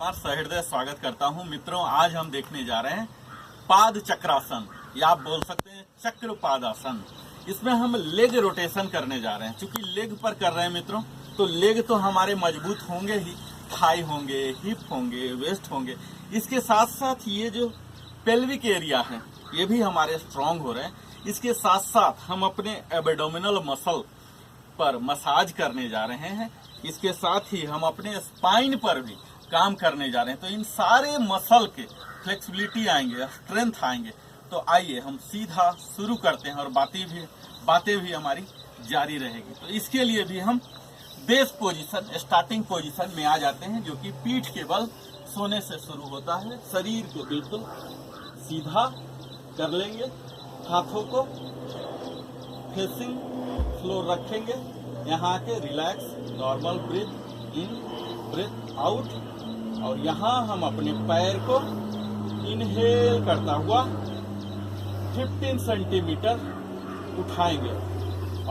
नमस्कार, सहृदय स्वागत करता हूं मित्रों। आज हम देखने जा रहे हैं पाद चक्रासन, या आप बोल सकते हैं चक्र पादासन। इसमें हम लेग रोटेशन करने जा रहे हैं। चूंकि लेग पर कर रहे हैं मित्रों, तो लेग तो हमारे मजबूत होंगे ही, थाई होंगे, हिप होंगे, वेस्ट होंगे। इसके साथ साथ ये जो पेल्विक एरिया है ये भी हमारे स्ट्रांग हो रहे हैं। इसके साथ साथ हम अपने एब्डोमिनल मसल पर मसाज करने जा रहे हैं। इसके साथ ही हम अपने स्पाइन पर भी काम करने जा रहे हैं। तो इन सारे मसल के फ्लेक्सिबिलिटी आएंगे, स्ट्रेंथ आएंगे। तो आइए हम सीधा शुरू करते हैं और बातें भी हमारी जारी रहेगी। तो इसके लिए भी हम बेस पोजीशन, स्टार्टिंग पोजीशन में आ जाते हैं, जो कि पीठ के बल सोने से शुरू होता है। शरीर को बिल्कुल सीधा कर लेंगे, हाथों को फेसिंग फ्लोर रखेंगे। यहाँ के रिलैक्स, नॉर्मल ब्रीथ इन, ब्रीथ आउट। और यहाँ हम अपने पैर को इनहेल करता हुआ 15 सेंटीमीटर उठाएंगे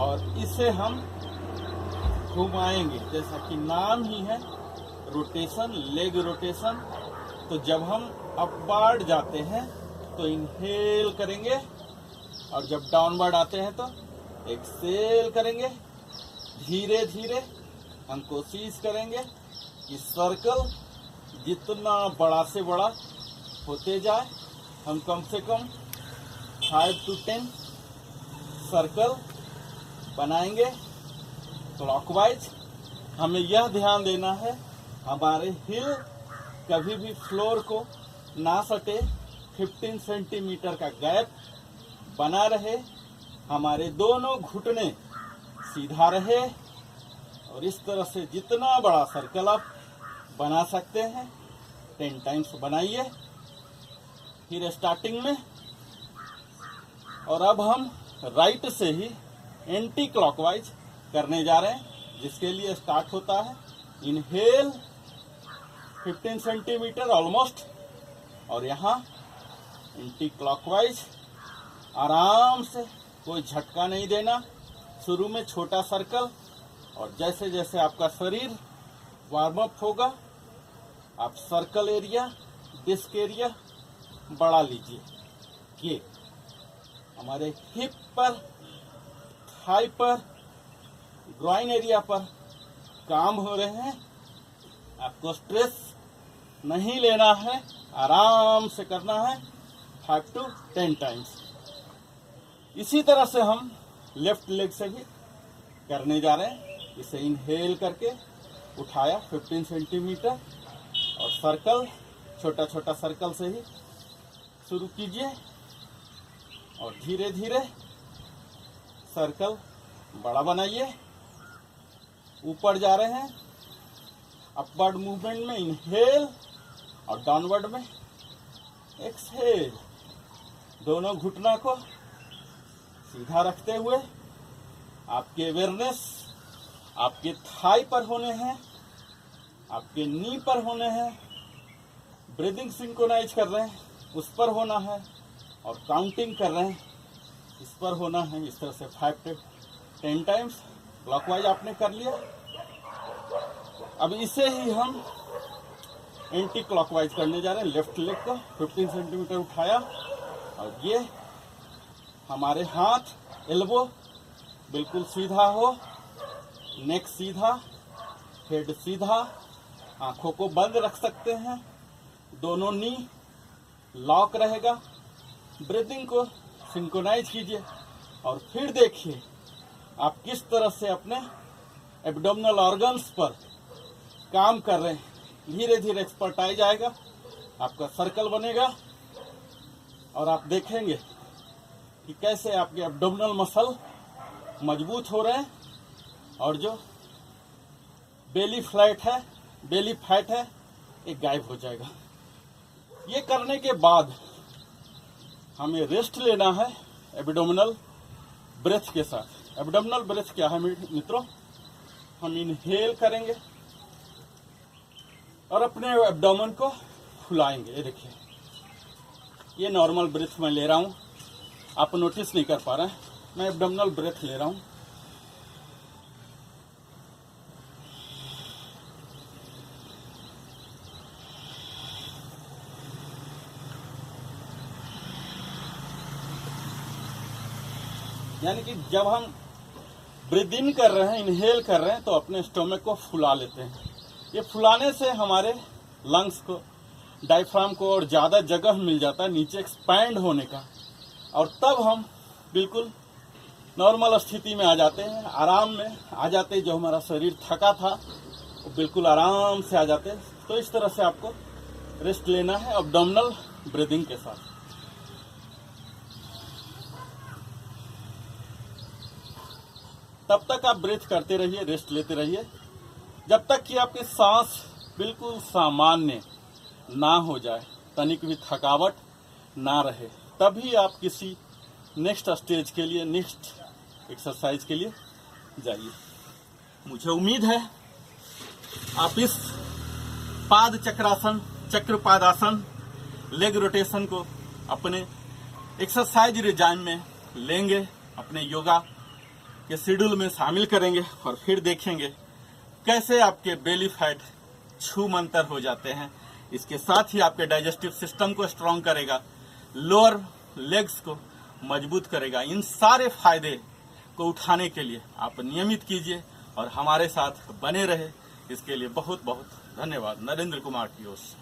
और इसे हम घुमाएंगे। जैसा कि नाम ही है रोटेशन, लेग रोटेशन। तो जब हम अपवर्ड जाते हैं तो इनहेल करेंगे और जब डाउनवर्ड आते हैं तो एक्सेल करेंगे। धीरे धीरे हम कोशिश करेंगे कि सर्कल जितना बड़ा से बड़ा होते जाए। हम कम से कम 5 to 10 सर्कल बनाएंगे क्लॉकवाइज। हमें यह ध्यान देना है हमारे हिल कभी भी फ्लोर को ना सटे। 15 सेंटीमीटर का गैप बना रहे, हमारे दोनों घुटने सीधा रहे। और इस तरह से जितना बड़ा सर्कल आप बना सकते हैं 10 टाइम्स बनाइए। फिर स्टार्टिंग में, और अब हम राइट से ही एंटी क्लॉकवाइज करने जा रहे हैं, जिसके लिए स्टार्ट होता है इनहेल 15 सेंटीमीटर ऑलमोस्ट, और यहाँ एंटी क्लॉकवाइज। आराम से, कोई झटका नहीं देना। शुरू में छोटा सर्कल, और जैसे जैसे आपका शरीर वार्म अप होगा आप सर्कल एरिया, डिस्क एरिया बढ़ा लीजिए। ये हमारे हिप पर, थाई पर, ग्रॉइन एरिया पर काम हो रहे हैं। आपको स्ट्रेस नहीं लेना है, आराम से करना है 5 to 10 टाइम्स। इसी तरह से हम लेफ्ट लेग से भी करने जा रहे हैं। इसे इनहेल करके उठाया 15 सेंटीमीटर, और सर्कल छोटा छोटा सर्कल से ही शुरू कीजिए और धीरे धीरे सर्कल बड़ा बनाइए। ऊपर जा रहे हैं, अपवर्ड मूवमेंट में इनहेल और डाउनवर्ड में एक्सहेल। दोनों घुटना को सीधा रखते हुए आपके अवेयरनेस आपके थाई पर होने हैं, आपके नी पर होने हैं। ब्रीदिंग सिंक्रोनाइज कर रहे हैं, उस पर होना है, और काउंटिंग कर रहे हैं, इस पर होना है। इस तरह से 5 to 10 टाइम्स क्लॉकवाइज आपने कर लिया। अब इसे ही हम एंटी क्लॉकवाइज करने जा रहे हैं। लेफ्ट लेग को 15 सेंटीमीटर उठाया, और ये हमारे हाथ, एल्बो बिल्कुल सीधा हो, नेक सीधा, हेड सीधा। आंखों को बंद रख सकते हैं, दोनों नी लॉक रहेगा। ब्रीदिंग को सिंक्रोनाइज कीजिए और फिर देखिए आप किस तरह से अपने एब्डोमिनल ऑर्गन्स पर काम कर रहे हैं। धीरे धीरे एक्सपर्टाइज आएगा, आपका सर्कल बनेगा, और आप देखेंगे कि कैसे आपके एब्डोमिनल मसल मजबूत हो रहे हैं, और जो बेली फैट है ये गायब हो जाएगा। ये करने के बाद हमें रेस्ट लेना है एब्डोमिनल ब्रेथ के साथ। एब्डोमिनल ब्रेथ क्या है मित्रों? हम इनहेल करेंगे और अपने एब्डोमेन को फुलाएंगे। ये देखिए, ये नॉर्मल ब्रेथ मैं ले रहा हूँ, आप नोटिस नहीं कर पा रहे हैं। मैं एब्डोमिनल ब्रेथ ले रहा हूँ। यानी कि जब हम ब्रीथ इन कर रहे हैं, इनहेल कर रहे हैं, तो अपने स्टोमक को फुला लेते हैं। ये फुलाने से हमारे लंग्स को, डायफ्राम को और ज़्यादा जगह मिल जाता है नीचे एक्सपैंड होने का, और तब हम बिल्कुल नॉर्मल स्थिति में आ जाते हैं, आराम में आ जाते हैं। जो हमारा शरीर थका था वो बिल्कुल आराम से आ जाते हैं। तो इस तरह से आपको रेस्ट लेना है एब्डोमिनल ब्रीदिंग के साथ। तब तक आप ब्रीथ करते रहिए, रेस्ट लेते रहिए, जब तक कि आपकी सांस बिल्कुल सामान्य ना हो जाए, तनिक भी थकावट ना रहे, तभी आप किसी नेक्स्ट स्टेज के लिए, नेक्स्ट एक्सरसाइज के लिए जाइए। मुझे उम्मीद है आप इस पाद चक्रासन, चक्रपादासन, लेग रोटेशन को अपने एक्सरसाइज रिजाइम में लेंगे, अपने योगा के शेड्यूल में शामिल करेंगे, और फिर देखेंगे कैसे आपके बेली फैट छूमंतर हो जाते हैं। इसके साथ ही आपके डाइजेस्टिव सिस्टम को स्ट्रांग करेगा, लोअर लेग्स को मजबूत करेगा। इन सारे फायदे को उठाने के लिए आप नियमित कीजिए और हमारे साथ बने रहे। इसके लिए बहुत बहुत धन्यवाद। नरेंद्र कुमार की ओर से।